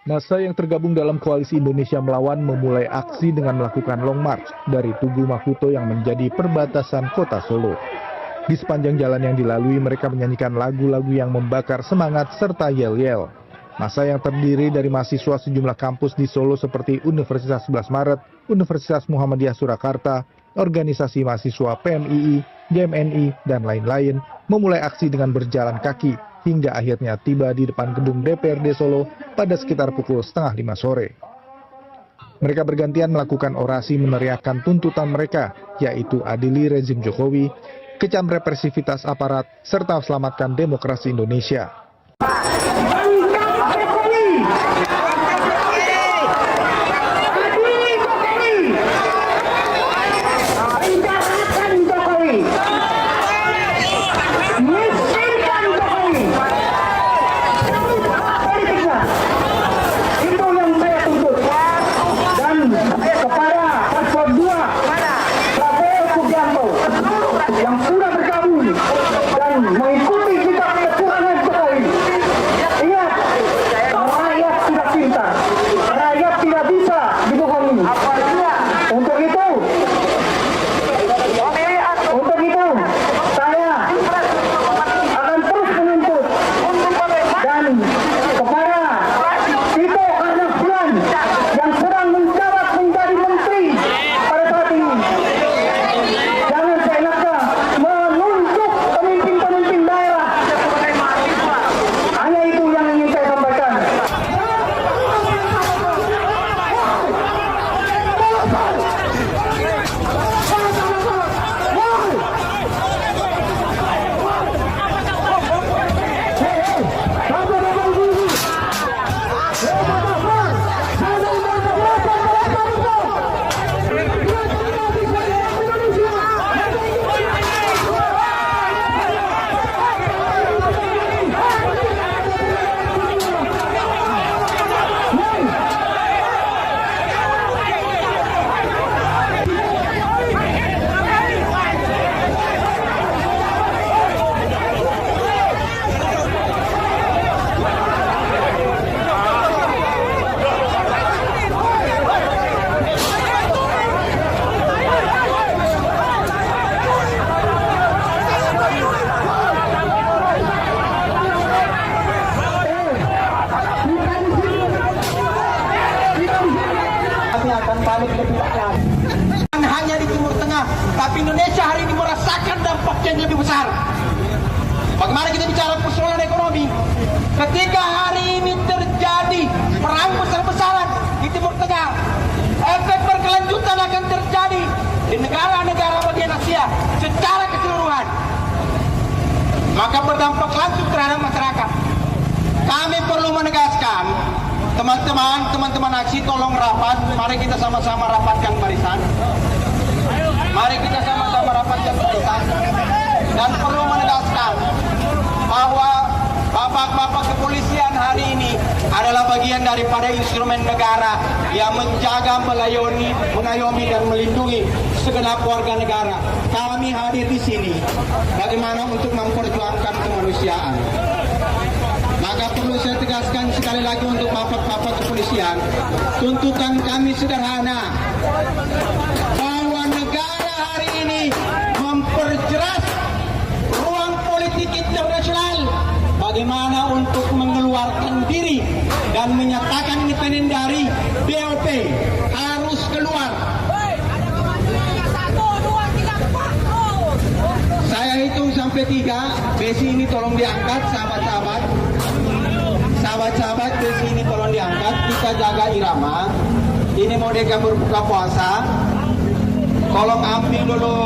Massa yang tergabung dalam Koalisi Indonesia Melawan memulai aksi dengan melakukan long march dari Tugu Makuto yang menjadi perbatasan kota Solo. Di sepanjang jalan yang dilalui, mereka menyanyikan lagu-lagu yang membakar semangat serta yel-yel. Massa yang terdiri dari mahasiswa sejumlah kampus di Solo seperti Universitas 11 Maret, Universitas Muhammadiyah Surakarta, Organisasi Mahasiswa PMII, GMNI, dan lain-lain, memulai aksi dengan berjalan kaki hingga akhirnya tiba di depan gedung DPRD Solo pada sekitar pukul 4:30 sore. Mereka bergantian melakukan orasi meneriakkan tuntutan mereka, yaitu adili rezim Jokowi, kecam represivitas aparat, serta selamatkan demokrasi Indonesia. Yang sudah bergabung dan mengikuti kita kecurangan Jokowi. Ingat, rakyat tidak cinta, rakyat tidak bisa dibohongi. Untuk itu, saya akan terus menuntut dan kepada Tito Karnavian yang sedang menjabat menjadi menteri pada saat ini. Jangan seenaknya menunjuk pemimpin-pemimpin daerah. Hanya itu yang ingin saya sampaikan. Akan balik lebih banyak. Hanya di Timur Tengah, tapi Indonesia hari ini merasakan dampak yang lebih besar. Bagaimana kita bicara persoalan ekonomi? Ketika hari ini terjadi perang besar-besaran di Timur Tengah, efek berkelanjutan akan terjadi di negara-negara bagian Asia secara keseluruhan. Maka berdampak langsung terhadap masyarakat. Kami perlu menegaskan, teman-teman aksi tolong rapat, mari kita sama-sama rapatkan barisan. Mari kita sama-sama rapatkan barisan. Dan perlu menegaskan bahwa bapak-bapak kepolisian hari ini adalah bagian daripada instrumen negara yang menjaga, mengayomi dan melindungi segenap warga negara. Kami hadir di sini bagaimana untuk memperjuangkan kemanusiaan. Maka perlu saya tegaskan sekali lagi untuk bapak-bapak kepolisian, tuntutan kami sederhana, bahwa negara hari ini memperjelas ruang politik internasional bagaimana untuk mengeluarkan diri dan menyatakan independen dari BOP harus keluar. Saya hitung sampai 3, besi ini tolong diangkat, sahabat-sahabat. Sahabat-sahabat, besi ini tolong diangkat, kita jaga irama. Ini mau mereka berbuka puasa. Tolong ambil dulu.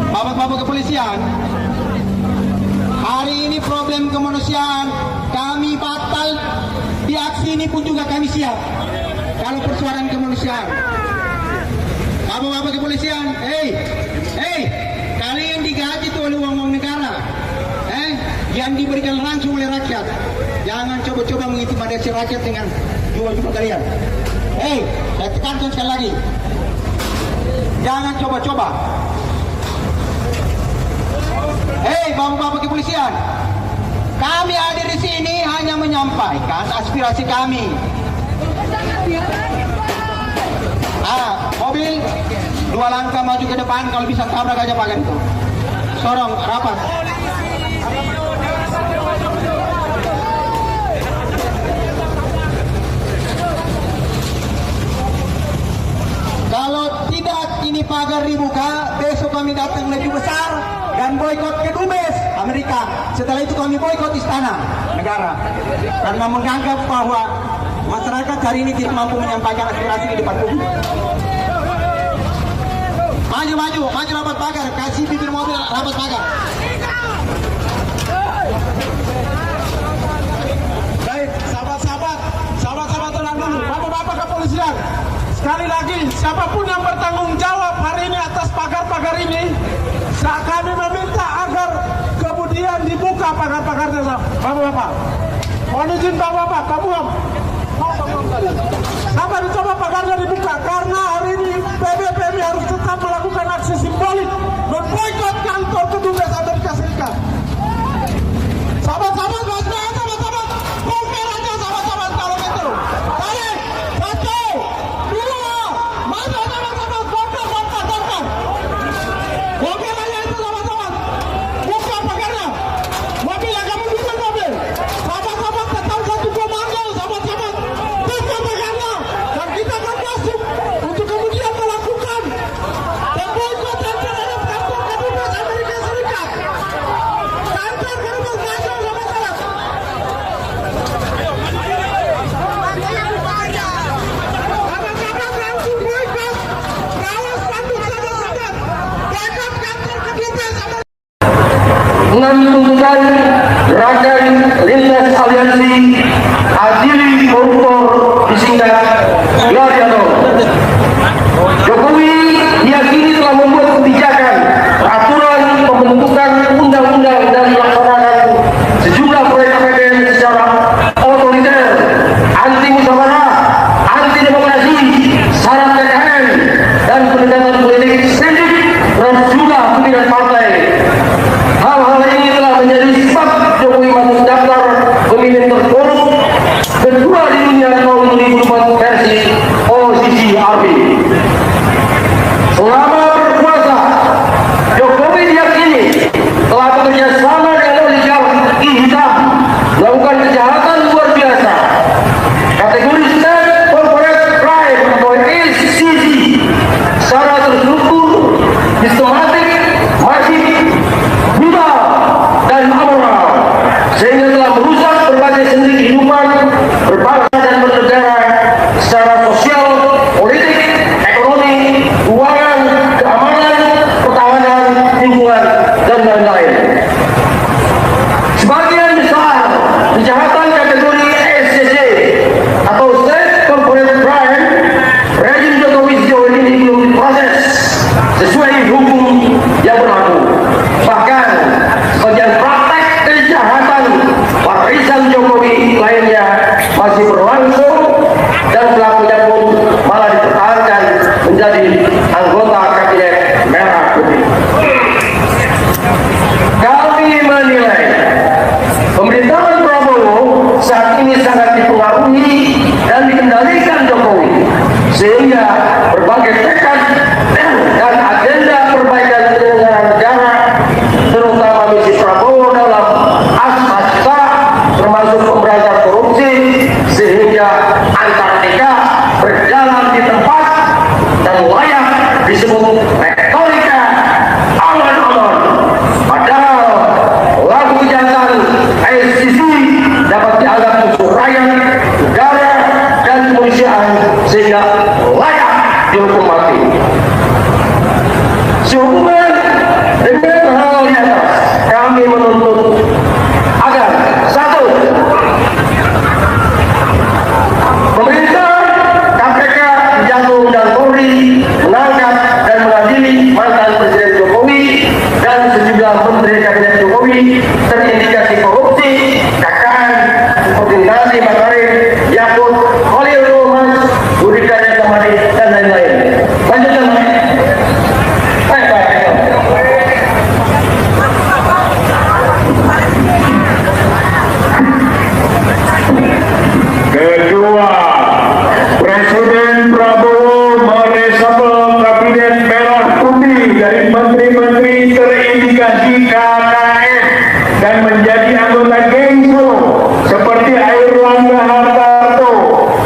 Bapak-bapak kepolisian, hari ini problem kemanusiaan kami batal. Di aksi ini pun juga kami siap. Kalau persoalan kemanusiaan, bapak-bapak kepolisian, kalian digaji tuh oleh uang negara, yang diberikan langsung oleh rakyat. Jangan coba-coba mengintimidasi rakyat dengan jual-jual kalian. Saya tekankan sekali lagi, jangan coba-coba. Bapak-bapak kepolisian, kami hadir di sini hanya menyampaikan aspirasi kami. Mobil 2 langkah maju ke depan, kalau bisa tabrak aja pagar itu. Sorong, rapat. Kalau tidak ini pagar dibuka, besok kami datang lebih besar dan boikot ke Dubes Amerika. Setelah itu kami boikot istana negara karena menganggap bahwa masyarakat hari ini tidak mampu menyampaikan aspirasi di depan publik. Maju rapat pagar, kasih bibir mobil rapat pagar. Baik, sahabat-sahabat tenang dulu. Bapak-bapak kepolisian, sekali lagi siapapun yang bertanggung jawab hari ini atas pagar-pagar ini, kami meminta agar kemudian dibuka pagar-pagarnya. Bapak-bapak, mohon izin bapak-bapak, Pak Buam. Apa dicoba pagarnya dibuka karena hari ini PBPMI harus tetap melakukan aksi simbolik memboikot kantor kedubes Amerika Serikat. Sahabat-sahabat, bongkar aja sahabat-sahabat kalau gitu. Tarik, 1, 2, maju sahabat-sahabat, bongkar. Bongkar aja itu sahabat-sahabat. Buka pagarnya. Mobil agak mendukung mobil. Sahabat-sahabat tetap satu komando sahabat-sahabat. Buka pagarnya dan kita akan masuk untuk kemudian menjadi anggota geng Solo seperti Airlangga Hartarto,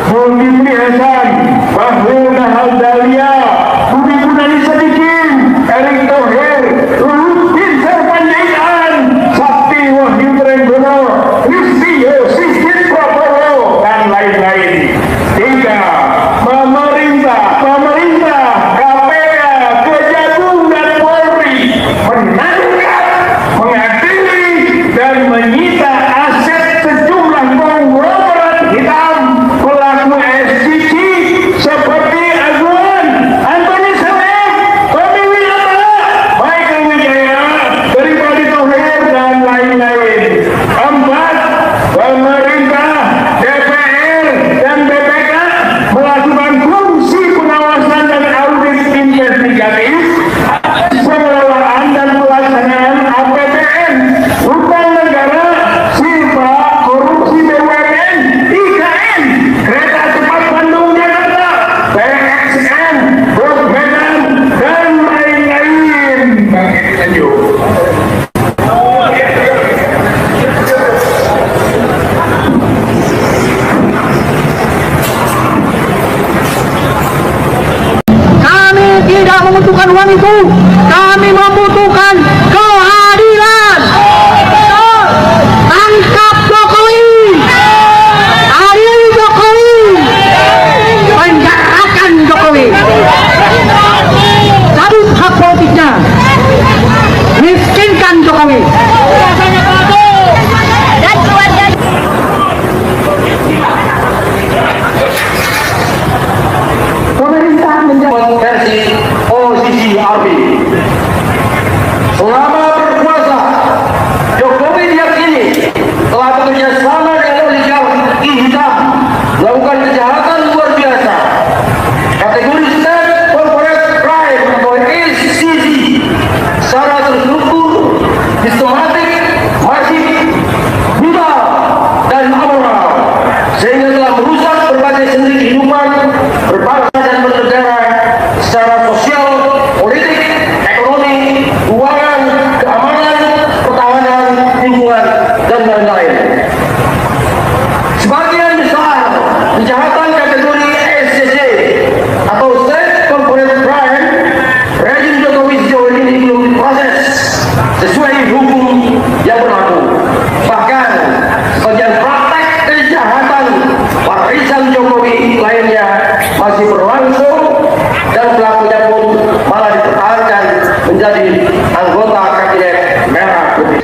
Zulkifli Hasan, Bahlil Nahaldahlia, Budi Gunadi Sadikin, Erick Thohir, Luhut bin Sarpanjaitan, Sakti Wahyu Trenggono, Listio Sigit Prabowo, dan lain-lain. 3. Pemerintah, KPK, Kejagung dan Polri menangkap, mengadili, dan menyita aset sejumlah konglomerat hitam pelaku SCC seperti Aguan, Antoni Saleh, Tommy Wirata, Michael Wijaya, Pribadi Thohir, dan lain-lain. 4. Pemerintah, DPR, dan BPK melakukan fungsi pengawasan dan audit investigatif, pengelolaan dan pelaksanaan APBN, hutang negara, silpa, korupsi BUMN, IKN, kereta cepat Bandung Jakarta, PXN, Bus Medan, dan lain-lain. Bang Edi lanjut. Kami tidak membutuhkan uang itu. Kami membutuhkan keadilan. Tangkap Jokowi. Adili Jokowi. Penjarakan Jokowi. Cabut hak politiknya. Miskinkan Jokowi. Pemerintah menjadi versi OCCRP. Selama berkuasa, Jokowi diyakini telah bekerja sama dengan oligarki hitam, melakukan kejahatan luar biasa. Kategori State Corporate Crime atau SCC secara terstruktur, sistematik, masif, brutal, dan amoral, sehingga telah merusak berbagai sendi kehidupan berbangsa dan bernegara secara sosial, politik, ekonomi, keuangan, keamanan, pertahanan, lingkungan, dan lain-lain. Sebagian besar kejahatan kategori SCC atau State Corporate Crime, rezim Jokowi sejauh ini belum diproses sesuai hukum yang berlaku. Bahkan sebagian praktek kejahatan warisan Jokowi lainnya masih berlangsung dan pelakunya pun malah dipertahankan menjadi anggota kabinet merah putih.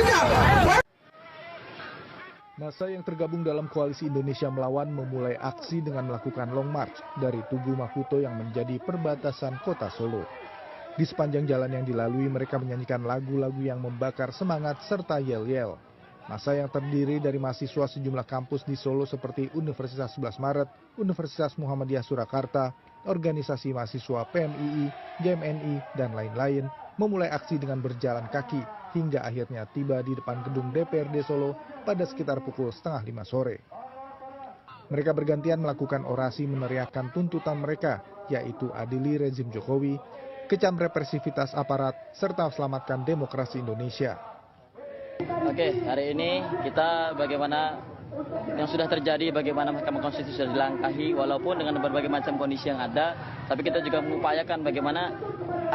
Masa yang tergabung dalam koalisi Indonesia Melawan memulai aksi dengan melakukan long march dari Tugu Makuto yang menjadi perbatasan kota Solo. Di sepanjang jalan yang dilalui, mereka menyanyikan lagu-lagu yang membakar semangat serta yel-yel. Masa yang terdiri dari mahasiswa sejumlah kampus di Solo seperti Universitas 11 Maret, Universitas Muhammadiyah Surakarta, Organisasi Mahasiswa PMII, GMNI, dan lain-lain memulai aksi dengan berjalan kaki hingga akhirnya tiba di depan gedung DPRD Solo pada sekitar pukul 4:30 sore. Mereka bergantian melakukan orasi meneriakkan tuntutan mereka, yaitu adili rezim Jokowi, kecam represivitas aparat, serta selamatkan demokrasi Indonesia. Oke, hari ini kita bagaimana yang sudah terjadi, bagaimana Mahkamah Konstitusi sudah dilangkahi, walaupun dengan berbagai macam kondisi yang ada, tapi kita juga mengupayakan bagaimana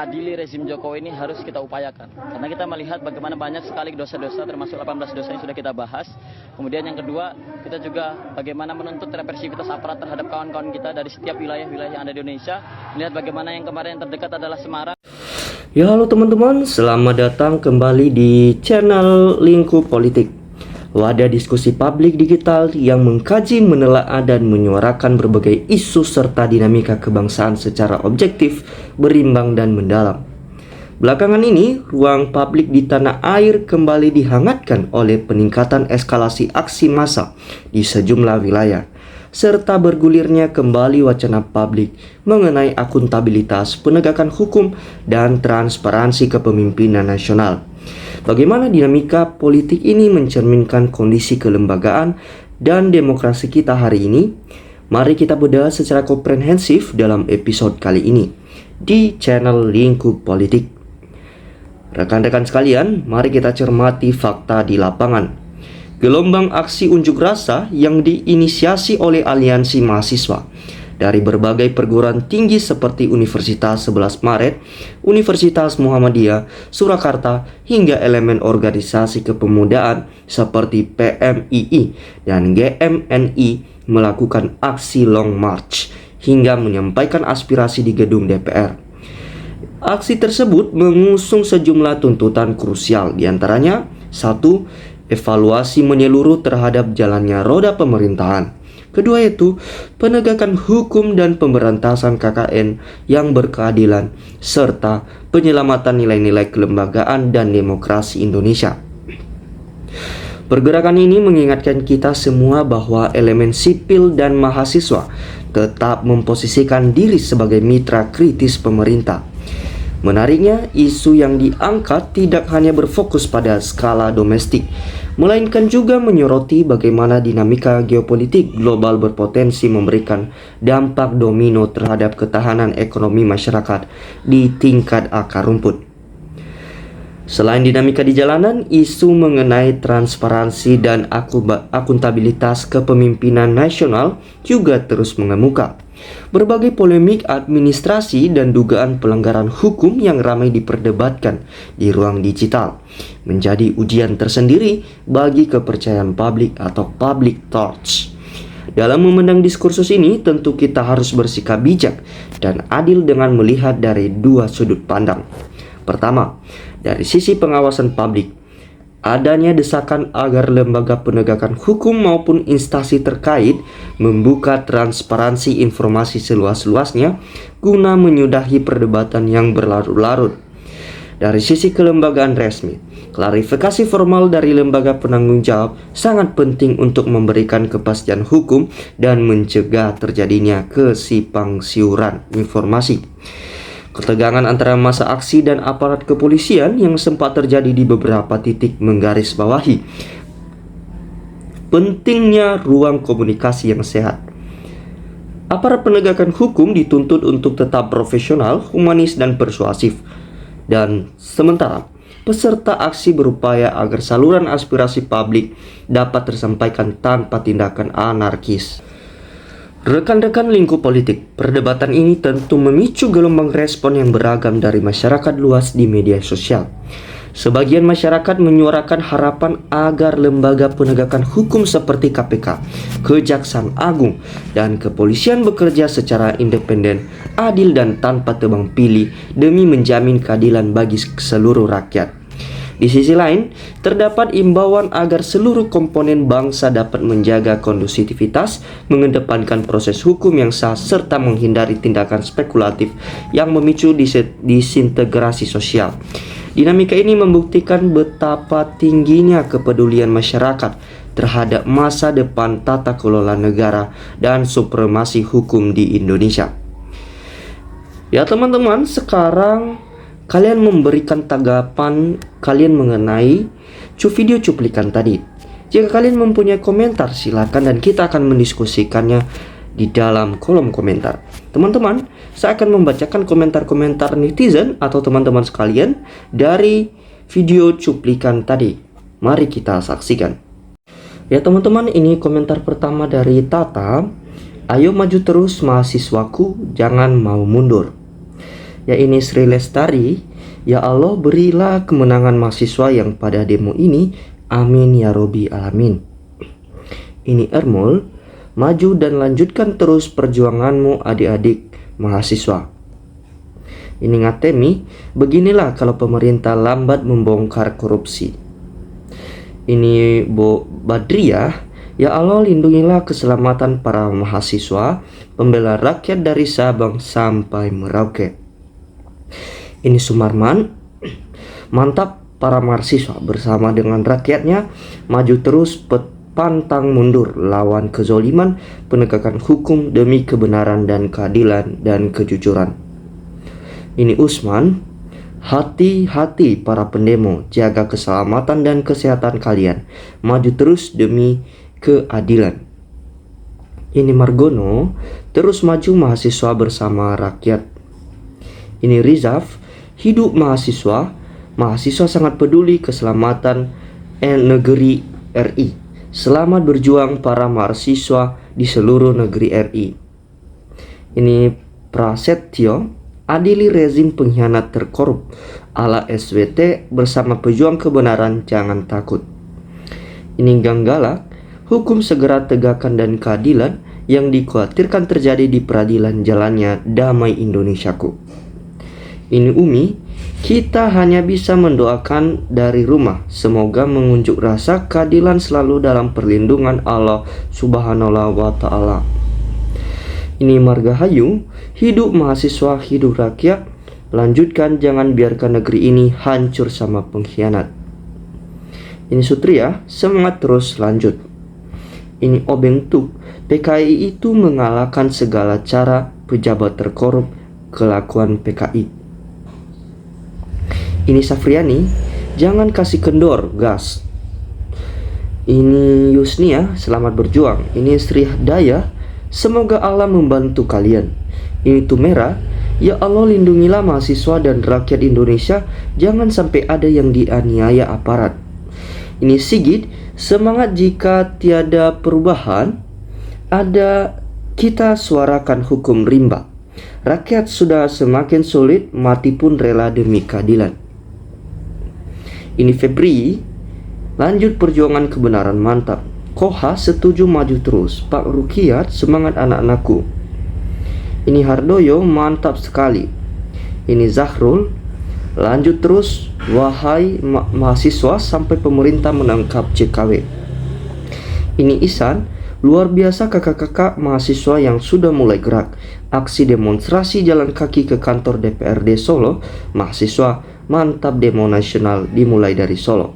adili rezim Jokowi ini harus kita upayakan. Karena kita melihat bagaimana banyak sekali dosa-dosa, termasuk 18 dosa yang sudah kita bahas. Kemudian yang kedua, kita juga bagaimana menuntut represivitas aparat terhadap kawan-kawan kita dari setiap wilayah-wilayah yang ada di Indonesia. Melihat bagaimana yang kemarin yang terdekat adalah Semarang. Ya halo teman-teman, selamat datang kembali di channel Lingkup Politik, wadah diskusi publik digital yang mengkaji, menelaah, dan menyuarakan berbagai isu serta dinamika kebangsaan secara objektif, berimbang, dan mendalam. Belakangan ini, ruang publik di tanah air kembali dihangatkan oleh peningkatan eskalasi aksi massa di sejumlah wilayah, serta bergulirnya kembali wacana publik mengenai akuntabilitas penegakan hukum dan transparansi kepemimpinan nasional. Bagaimana dinamika politik ini mencerminkan kondisi kelembagaan dan demokrasi kita hari ini? Mari kita bedah secara komprehensif dalam episode kali ini di channel Lingkup Politik. Rekan-rekan sekalian, mari kita cermati fakta di lapangan. gelombang aksi unjuk rasa yang diinisiasi oleh aliansi mahasiswa dari berbagai perguruan tinggi seperti Universitas 11 Maret, Universitas Muhammadiyah, Surakarta, hingga elemen organisasi kepemudaan seperti PMII dan GMNI melakukan aksi long march hingga menyampaikan aspirasi di gedung DPR. Aksi tersebut mengusung sejumlah tuntutan krusial, diantaranya 1. Evaluasi menyeluruh terhadap jalannya roda pemerintahan. Kedua yaitu penegakan hukum dan pemberantasan KKN yang berkeadilan, serta penyelamatan nilai-nilai kelembagaan dan demokrasi Indonesia. Pergerakan ini mengingatkan kita semua bahwa elemen sipil dan mahasiswa tetap memposisikan diri sebagai mitra kritis pemerintah. Menariknya, isu yang diangkat tidak hanya berfokus pada skala domestik, melainkan juga menyoroti bagaimana dinamika geopolitik global berpotensi memberikan dampak domino terhadap ketahanan ekonomi masyarakat di tingkat akar rumput. Selain dinamika di jalanan, isu mengenai transparansi dan akuntabilitas kepemimpinan nasional juga terus mengemuka. Berbagai polemik administrasi dan dugaan pelanggaran hukum yang ramai diperdebatkan di ruang digital menjadi ujian tersendiri bagi kepercayaan publik atau public trust. Dalam memandang diskursus ini, tentu kita harus bersikap bijak dan adil dengan melihat dari dua sudut pandang. Pertama, dari sisi pengawasan publik, adanya desakan agar lembaga penegakan hukum maupun instansi terkait membuka transparansi informasi seluas-luasnya guna menyudahi perdebatan yang berlarut-larut. Dari sisi kelembagaan resmi, klarifikasi formal dari lembaga penanggung jawab sangat penting untuk memberikan kepastian hukum dan mencegah terjadinya kesimpang siuran informasi. Ketegangan antara massa aksi dan aparat kepolisian yang sempat terjadi di beberapa titik menggarisbawahi pentingnya ruang komunikasi yang sehat. Aparat penegakan hukum dituntut untuk tetap profesional, humanis, dan persuasif. Dan sementara peserta aksi berupaya agar saluran aspirasi publik dapat tersampaikan tanpa tindakan anarkis. Rekan-rekan lingkup politik, perdebatan ini tentu memicu gelombang respon yang beragam dari masyarakat luas di media sosial. Sebagian masyarakat menyuarakan harapan agar lembaga penegakan hukum seperti KPK, Kejaksaan Agung, dan kepolisian bekerja secara independen, adil, dan tanpa tebang pilih demi menjamin keadilan bagi seluruh rakyat. Di sisi lain, terdapat imbauan agar seluruh komponen bangsa dapat menjaga kondusivitas, mengedepankan proses hukum yang sah, serta menghindari tindakan spekulatif yang memicu disintegrasi sosial. Dinamika ini membuktikan betapa tingginya kepedulian masyarakat terhadap masa depan tata kelola negara dan supremasi hukum di Indonesia. Ya teman-teman, sekarang kalian memberikan tanggapan kalian mengenai video cuplikan tadi. Jika kalian mempunyai komentar, silakan dan kita akan mendiskusikannya di dalam kolom komentar. Teman-teman, saya akan membacakan komentar-komentar netizen atau teman-teman sekalian dari video cuplikan tadi. Mari kita saksikan. Ya teman-teman, ini komentar pertama dari Tata. Ayo maju terus mahasiswaku, jangan mau mundur. Ya ini Sri Lestari, ya Allah berilah kemenangan mahasiswa yang pada demo ini, amin ya Robbi alamin. Ini Ermol, maju dan lanjutkan terus perjuanganmu adik-adik mahasiswa. Ini Ngatemi, beginilah kalau pemerintah lambat membongkar korupsi. Ini Bo Badriah, ya Allah lindungilah keselamatan para mahasiswa, pembela rakyat dari Sabang sampai Merauke. Ini Sumarman, mantap para mahasiswa bersama dengan rakyatnya, maju terus pantang mundur lawan kezoliman penegakan hukum demi kebenaran dan keadilan dan kejujuran. Ini Usman, hati-hati para pendemo, jaga keselamatan dan kesehatan kalian, maju terus demi keadilan. Ini Margono, terus maju mahasiswa bersama rakyat. Ini Rizaf, hidup mahasiswa, mahasiswa sangat peduli keselamatan negeri RI. Selamat berjuang para mahasiswa di seluruh negeri RI. Ini Prasetyo, adili rezim pengkhianat terkorup ala SWT bersama pejuang kebenaran, jangan takut. Ini Ganggala, hukum segera tegakkan dan keadilan yang dikhawatirkan terjadi di peradilan, jalannya damai Indonesiaku. Ini Umi, kita hanya bisa mendoakan dari rumah, semoga mengunjuk rasa keadilan selalu dalam perlindungan Allah Subhanahu wa Ta'ala. Ini Margahayu, hidup mahasiswa, hidup rakyat, lanjutkan, jangan biarkan negeri ini hancur sama pengkhianat. Ini Sutria, semangat terus, lanjut. Ini Obeng Tuk, PKI itu mengalahkan segala cara pejabat terkorup, kelakuan PKI. Ini Safriani, jangan kasih kendor, gas. Ini Yusnia, selamat berjuang. Ini Sri Daya, semoga Allah membantu kalian. Ini Tumera, ya Allah lindungilah mahasiswa dan rakyat Indonesia, jangan sampai ada yang dianiaya aparat. Ini Sigit, semangat, jika tiada perubahan, ada kita suarakan hukum rimba. Rakyat sudah semakin sulit, mati pun rela demi keadilan. Ini Febri, lanjut perjuangan kebenaran, mantap. Koha, setuju, maju terus. Pak Rukiat, semangat anak-anakku. Ini Hardoyo, mantap sekali. Ini Zahrul, lanjut terus, wahai mahasiswa sampai pemerintah menangkap CKW. Ini Isan, luar biasa kakak-kakak mahasiswa yang sudah mulai gerak. Aksi demonstrasi jalan kaki ke kantor DPRD Solo, mahasiswa mantap, demo nasional dimulai dari Solo.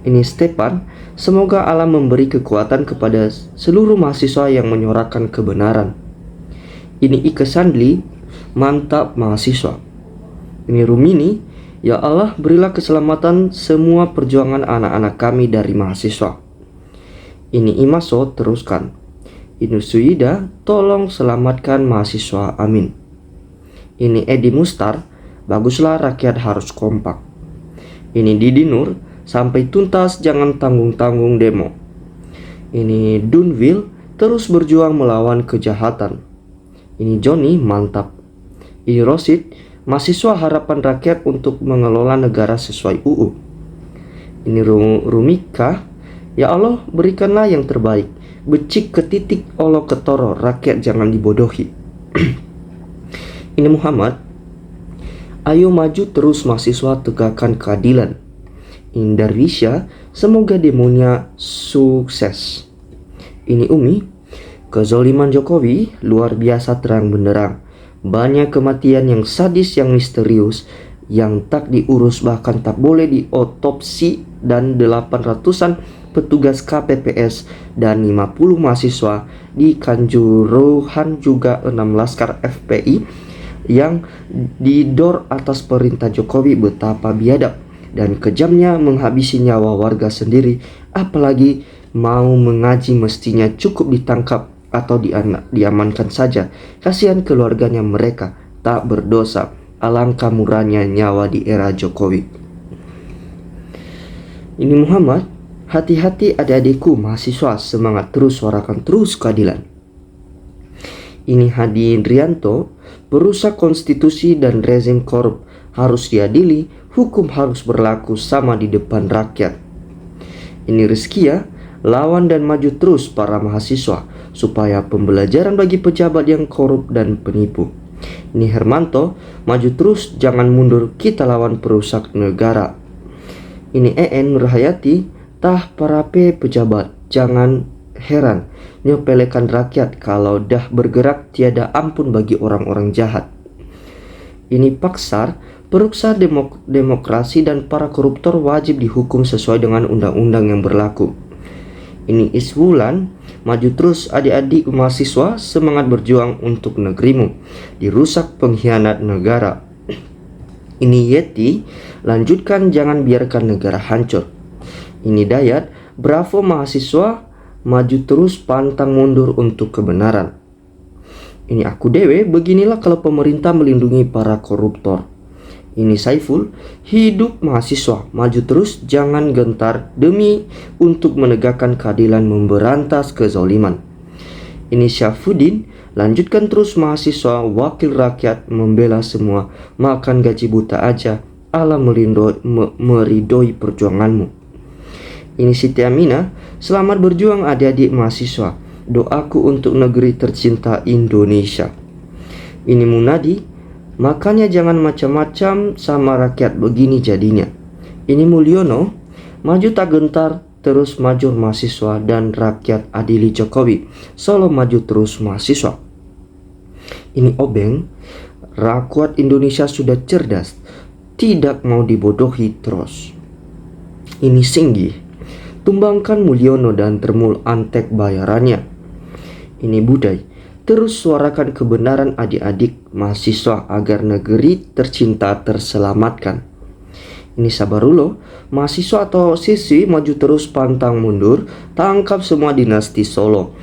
Ini Stepan, semoga Allah memberi kekuatan kepada seluruh mahasiswa yang menyuarakan kebenaran. Ini Ike Sandli, mantap mahasiswa. Ini Rumini, ya Allah berilah keselamatan semua perjuangan anak-anak kami dari mahasiswa. Ini Imaso, teruskan. Ini Suida, tolong selamatkan mahasiswa, amin. Ini Edi Mustar, baguslah rakyat harus kompak. Ini Didi Nur, sampai tuntas jangan tanggung-tanggung demo. Ini Dunville, terus berjuang melawan kejahatan. Ini Johnny, mantap. Ini Rosid, mahasiswa harapan rakyat untuk mengelola negara sesuai UU. Ini Rumika, ya Allah berikanlah yang terbaik. Becik ke titik olo ketoro, rakyat jangan dibodohi. Ini Muhammad, ayo maju terus mahasiswa, tegakkan keadilan. Ini Darwisya, semoga demonya sukses. Ini Umi, kezoliman Jokowi luar biasa terang benderang. Banyak kematian yang sadis, yang misterius, yang tak diurus, bahkan tak boleh diotopsi, dan 800-an petugas KPPS dan 50 mahasiswa di Kanjuruhan, juga 6 laskar FPI yang didor atas perintah Jokowi. Betapa biadab dan kejamnya menghabisi nyawa warga sendiri, apalagi mau mengaji, mestinya cukup ditangkap atau diamankan saja. Kasihan keluarganya, mereka tak berdosa. Alangkah murahnya nyawa di era Jokowi. Ini Muhammad, hati-hati adik-adikku mahasiswa, semangat terus, suarakan terus keadilan. Ini Hadi Indrianto, perusak konstitusi dan rezim korup harus diadili, hukum harus berlaku sama di depan rakyat. Ini Rizkia, lawan dan maju terus para mahasiswa supaya pembelajaran bagi pejabat yang korup dan penipu. Ini Hermanto, maju terus, jangan mundur, kita lawan perusak negara. Ini EN Nurhayati, tah para pejabat, jangan heran nyepelekan rakyat, kalau dah bergerak tiada ampun bagi orang-orang jahat. Ini Paksar, peruksa demokrasi dan para koruptor wajib dihukum sesuai dengan undang-undang yang berlaku. Ini Iswulan, maju terus adik-adik mahasiswa, semangat berjuang untuk negerimu, dirusak pengkhianat negara. Ini Yeti, lanjutkan, jangan biarkan negara hancur. Ini Dayat, bravo mahasiswa, maju terus, pantang mundur untuk kebenaran. Ini Aku Dewe, beginilah kalau pemerintah melindungi para koruptor. Ini Saiful, hidup mahasiswa, maju terus, jangan gentar demi untuk menegakkan keadilan, memberantas kezaliman. Ini Syafuddin, lanjutkan terus mahasiswa, wakil rakyat, membela semua, makan gaji buta aja, Allah meridoi perjuanganmu. Ini Siti Aminah, selamat berjuang adik-adik mahasiswa, doaku untuk negeri tercinta Indonesia. Ini Munadi, makanya jangan macam-macam sama rakyat, begini jadinya. Ini Mulyono, maju tak gentar, terus maju mahasiswa dan rakyat, adili Jokowi, Solo maju terus mahasiswa. Ini Obeng, rakyat Indonesia sudah cerdas, tidak mau dibodohi terus. Ini Singgi, tumbangkan Mulyono dan Termul antek bayarannya. Ini Budai, terus suarakan kebenaran adik-adik mahasiswa agar negeri tercinta terselamatkan. Ini Sabarullah, mahasiswa atau siswi maju terus pantang mundur, tangkap semua dinasti Solo.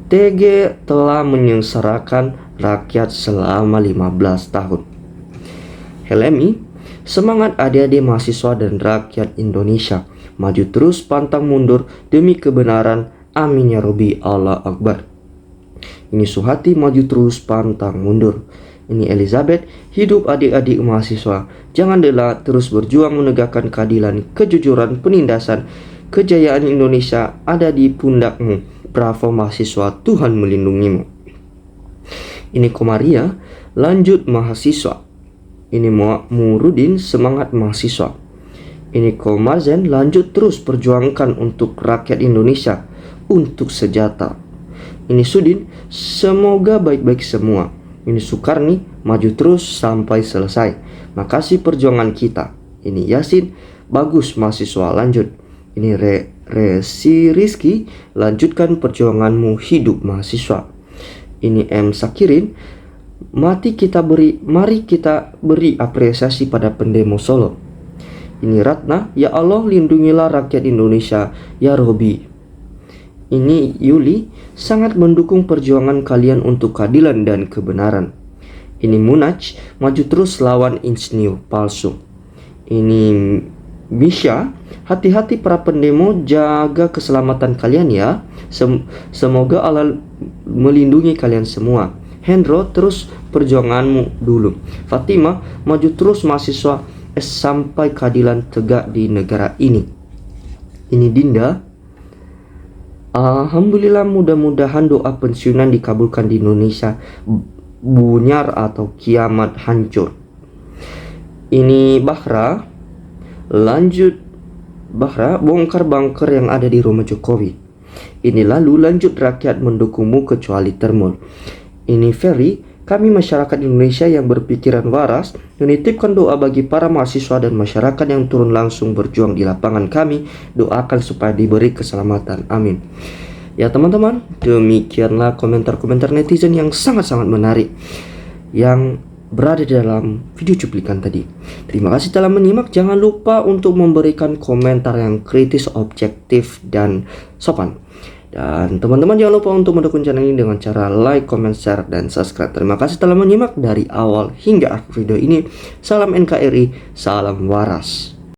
TG telah menyengsarakan rakyat selama 15 tahun. Helemi, semangat adik-adik mahasiswa dan rakyat Indonesia, maju terus pantang mundur demi kebenaran, amin ya Rabbi, Allah Akbar. Ini Suhati, maju terus pantang mundur. Ini Elizabeth, hidup adik-adik mahasiswa, jangan lelah, terus berjuang menegakkan keadilan, kejujuran, penindasan, kejayaan Indonesia ada di pundakmu. Bravo mahasiswa, Tuhan melindungimu. Ini Komaria, lanjut mahasiswa. Ini Murudin, semangat mahasiswa. Ini Komarzen, lanjut terus perjuangkan untuk rakyat Indonesia, untuk sejahtera. Ini Sudin, semoga baik-baik semua. Ini Sukarni, maju terus sampai selesai, makasih perjuangan kita. Ini Yasin, bagus mahasiswa, lanjut. Ini Resi Rizky, lanjutkan perjuanganmu, hidup mahasiswa. Ini M Sakirin, mari kita beri apresiasi pada pendemo Solo. Ini Ratna, ya Allah lindungilah rakyat Indonesia, ya Robi. Ini Yuli, sangat mendukung perjuangan kalian untuk keadilan dan kebenaran. Ini Munaj, maju terus lawan insinyur palsu. Ini Misha, hati-hati para pendemo, jaga keselamatan kalian ya. Semoga Allah melindungi kalian semua. Hendro, terus perjuanganmu dulu. Fatima, maju terus mahasiswa sampai keadilan tegak di negara ini. Ini Dinda, alhamdulillah, mudah-mudahan doa pensiunan dikabulkan di Indonesia, bunyar atau kiamat hancur. Ini Bahra, lanjut Bahra, bongkar bunker yang ada di rumah Jokowi. Ini lalu lanjut rakyat mendukungmu kecuali Termul. Ini Ferry, kami masyarakat Indonesia yang berpikiran waras menitipkan doa bagi para mahasiswa dan masyarakat yang turun langsung berjuang di lapangan. Kami doakan supaya diberi keselamatan, amin. Ya teman-teman, demikianlah komentar-komentar netizen yang sangat-sangat menarik yang berada di dalam video cuplikan tadi. Terima kasih telah menyimak. Jangan lupa untuk memberikan komentar yang kritis, objektif, dan sopan. Dan teman-teman jangan lupa untuk mendukung channel ini dengan cara like, comment, share, dan subscribe. Terima kasih telah menyimak dari awal hingga akhir video ini. Salam NKRI, salam waras.